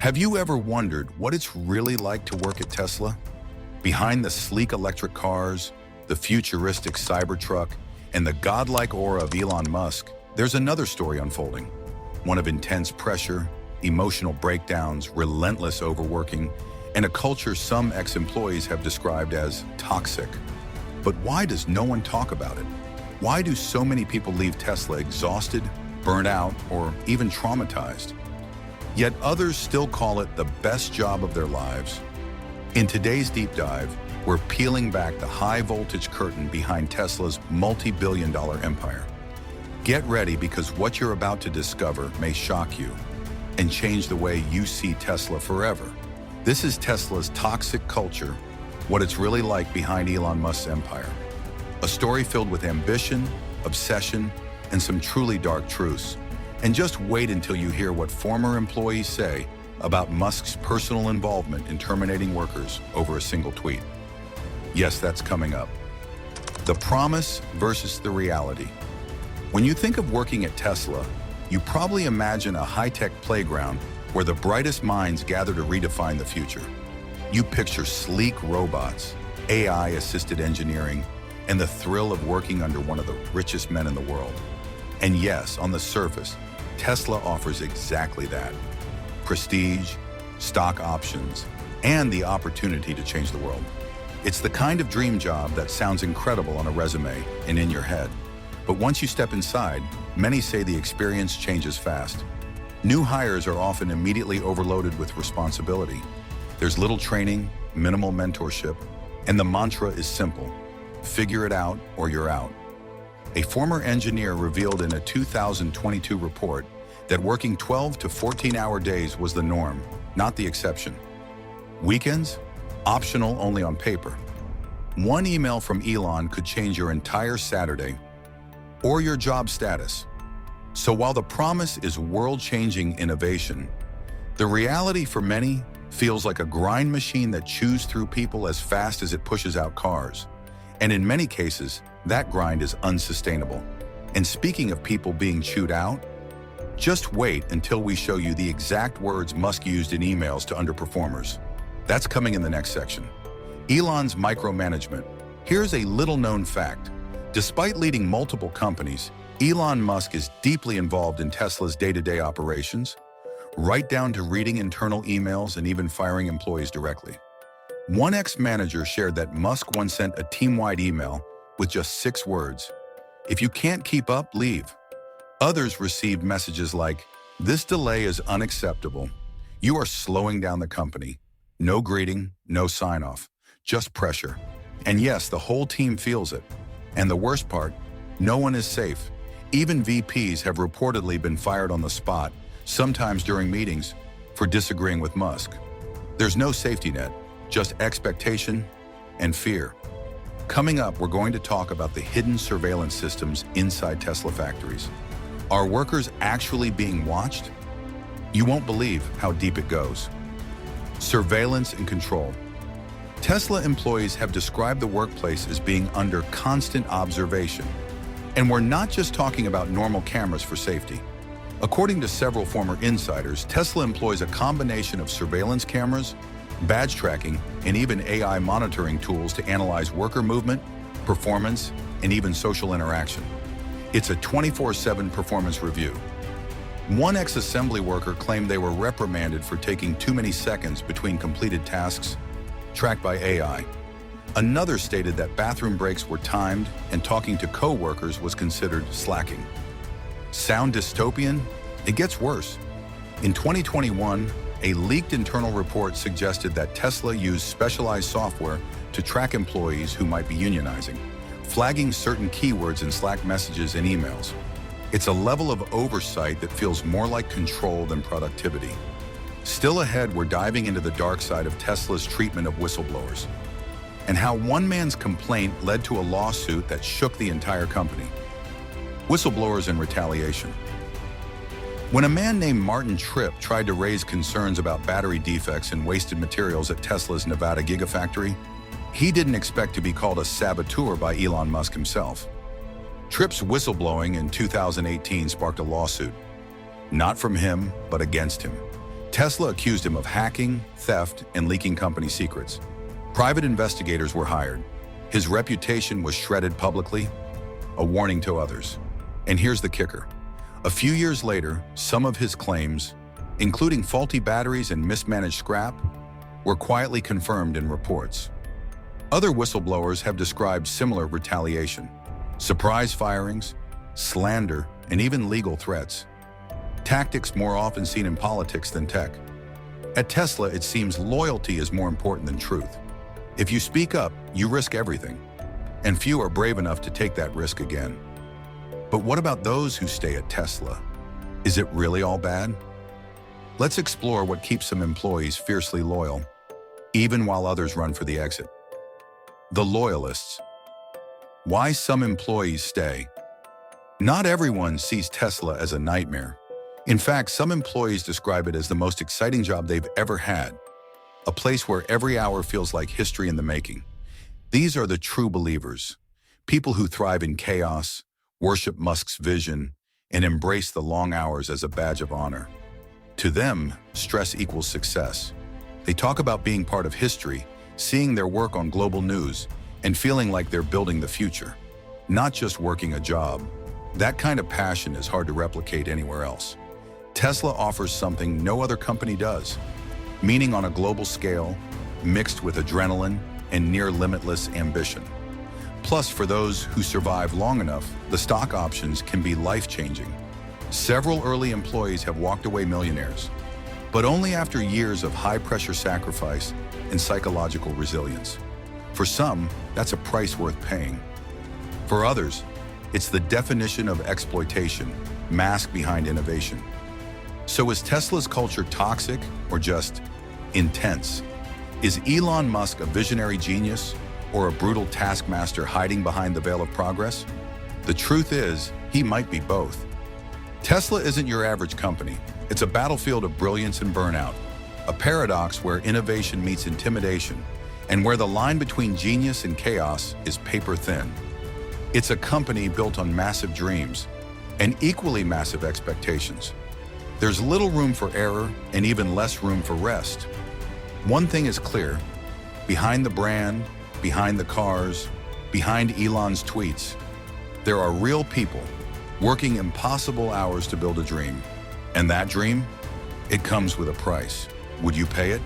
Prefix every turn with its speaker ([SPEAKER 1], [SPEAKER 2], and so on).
[SPEAKER 1] Have you ever wondered what it's really like to work at Tesla? Behind the sleek electric cars, the futuristic Cybertruck, and the godlike aura of Elon Musk, there's another story unfolding. One of intense pressure, emotional breakdowns, relentless overworking, and a culture some ex-employees have described as toxic. But why does no one talk about it? Why do so many people leave Tesla exhausted, burnt out, or even traumatized? Yet others still call it the best job of their lives. In today's deep dive, we're peeling back the high-voltage curtain behind Tesla's multi-billion-dollar empire. Get ready, because what you're about to discover may shock you and change the way you see Tesla forever. This is Tesla's toxic culture, what it's really like behind Elon Musk's empire. A story filled with ambition, obsession, and some truly dark truths. And just wait until you hear what former employees say about Musk's personal involvement in terminating workers over a single tweet. Yes, that's coming up. The promise versus the reality. When you think of working at Tesla, you probably imagine a high-tech playground where the brightest minds gather to redefine the future. You picture sleek robots, AI-assisted engineering, and the thrill of working under one of the richest men in the world. And yes, on the surface, Tesla offers exactly that. Prestige, stock options, and the opportunity to change the world. It's the kind of dream job that sounds incredible on a resume and in your head. But once you step inside, many say the experience changes fast. New hires are often immediately overloaded with responsibility. There's little training, minimal mentorship, and the mantra is simple: figure it out or you're out. A former engineer revealed in a 2022 report that working 12 to 14-hour days was the norm, not the exception. Weekends? Optional only on paper. One email from Elon could change your entire Saturday or your job status. So while the promise is world-changing innovation, the reality for many feels like a grind machine that chews through people as fast as it pushes out cars. And in many cases, that grind is unsustainable. And speaking of people being chewed out, just wait until we show you the exact words Musk used in emails to underperformers. That's coming in the next section. Elon's micromanagement. Here's a little-known fact. Despite leading multiple companies, Elon Musk is deeply involved in Tesla's day-to-day operations, right down to reading internal emails and even firing employees directly. One ex-manager shared that Musk once sent a team-wide email with just 6 words: "If you can't keep up, leave." Others received messages like, "This delay is unacceptable. You are slowing down the company." No greeting, no sign-off, just pressure. And yes, the whole team feels it. And the worst part, no one is safe. Even VPs have reportedly been fired on the spot, sometimes during meetings, for disagreeing with Musk. There's no safety net, just expectation and fear. Coming up, we're going to talk about the hidden surveillance systems inside Tesla factories. Are workers actually being watched? You won't believe how deep it goes. Surveillance and control. Tesla employees have described the workplace as being under constant observation. And we're not just talking about normal cameras for safety. According to several former insiders, Tesla employs a combination of surveillance cameras, badge tracking, and even AI monitoring tools to analyze worker movement, performance, and even social interaction. It's a 24/7 performance review. One ex-assembly worker claimed they were reprimanded for taking too many seconds between completed tasks, tracked by AI. Another stated that bathroom breaks were timed and talking to co-workers was considered slacking. Sound dystopian? It gets worse. In 2021, a leaked internal report suggested that Tesla used specialized software to track employees who might be unionizing, flagging certain keywords in Slack messages and emails. It's a level of oversight that feels more like control than productivity. Still ahead, we're diving into the dark side of Tesla's treatment of whistleblowers, and how one man's complaint led to a lawsuit that shook the entire company. Whistleblowers and retaliation. When a man named Martin Tripp tried to raise concerns about battery defects and wasted materials at Tesla's Nevada Gigafactory, he didn't expect to be called a saboteur by Elon Musk himself. Tripp's whistleblowing in 2018 sparked a lawsuit, not from him, but against him. Tesla accused him of hacking, theft, and leaking company secrets. Private investigators were hired. His reputation was shredded publicly, a warning to others. And here's the kicker. A few years later, some of his claims, including faulty batteries and mismanaged scrap, were quietly confirmed in reports. Other whistleblowers have described similar retaliation, surprise firings, slander, and even legal threats. Tactics more often seen in politics than tech. At Tesla, it seems loyalty is more important than truth. If you speak up, you risk everything, and few are brave enough to take that risk again. But what about those who stay at Tesla? Is it really all bad? Let's explore what keeps some employees fiercely loyal, even while others run for the exit. The loyalists. Why some employees stay. Not everyone sees Tesla as a nightmare. In fact, some employees describe it as the most exciting job they've ever had, a place where every hour feels like history in the making. These are the true believers, people who thrive in chaos, worship Musk's vision, and embrace the long hours as a badge of honor. To them, stress equals success. They talk about being part of history, seeing their work on global news, and feeling like they're building the future, not just working a job. That kind of passion is hard to replicate anywhere else. Tesla offers something no other company does, meaning on a global scale, mixed with adrenaline and near-limitless ambition. Plus, for those who survive long enough, the stock options can be life-changing. Several early employees have walked away millionaires, but only after years of high-pressure sacrifice and psychological resilience. For some, that's a price worth paying. For others, it's the definition of exploitation, masked behind innovation. So is Tesla's culture toxic or just intense? Is Elon Musk a visionary genius or a brutal taskmaster hiding behind the veil of progress? The truth is, he might be both. Tesla isn't your average company. It's a battlefield of brilliance and burnout, a paradox where innovation meets intimidation, and where the line between genius and chaos is paper thin. It's a company built on massive dreams and equally massive expectations. There's little room for error and even less room for rest. One thing is clear: behind the brand, behind the cars, behind Elon's tweets, there are real people working impossible hours to build a dream. And that dream, it comes with a price. Would you pay it?